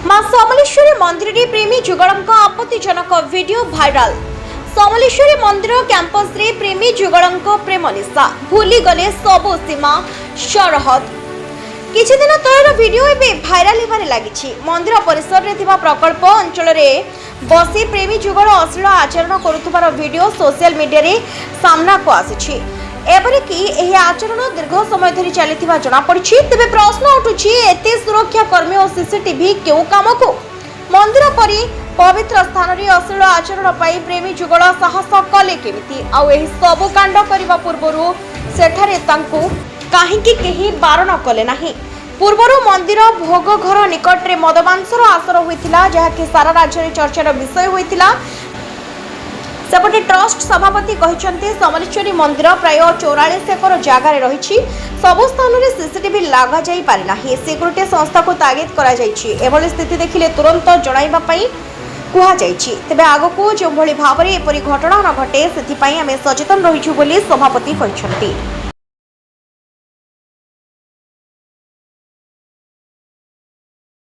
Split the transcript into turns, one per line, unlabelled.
मां समलेश्वरी मंदिर रे प्रेमी जुगलक आपत्तिजनक वीडियो भाइराल। समलेश्वरी मंदिर कैंपस रे प्रेमी जुगलक प्रेम निशा भूली गले सबु सीमा सरहद। किछि दिन तळर वीडियो एबे भाइराल हेबारे लागिछि। मंदिर परिसर रे थिबा प्रकल्प अंचल रे बसी प्रेमी जुगल अश्लील आचरण करुथबार वीडियो सोशल मीडिया रे सामना को आसिछि। एपरि कि एही आचरण दीर्घ समय धरि चलिथिबा जणा पड़िछि। तेबे प्रश्न उठुछि एते सुरक्षा कर्मी और सीसीटीवी केउ काम को? मंदिर परि पवित्र स्थान रे अश्लील आचरण पई प्रेमी जुगल साहस कले केमिति? आउ एही सब कांड करिबा पूर्वरु सेठारे तांकु काहेकि केही बारण कले नाही? पूर्वरु मंदिर भोग घर निकट रे मदमांसर आसर होइतिला, जहाकि सारा राज्य रे चर्चार विषय होइतिला। सेपटे ट्रस्ट सभापति कहते समलेश्वरी मंदिर प्राय 44 एकर जगार रही सबु स्थान में सीसीटीवी लगा जाई पारि नाही। सिक्यूरिटी संस्था को तागिद करा जायछि। एभली स्थिति देखिले तुरंत जणाइबा पई कुहा जायछि। तेबे आगको जो भली भाबरे एपरि घटना न घटे सेथि पई आमे सचेतन रहिछु बोली सभापति कहछन्ति।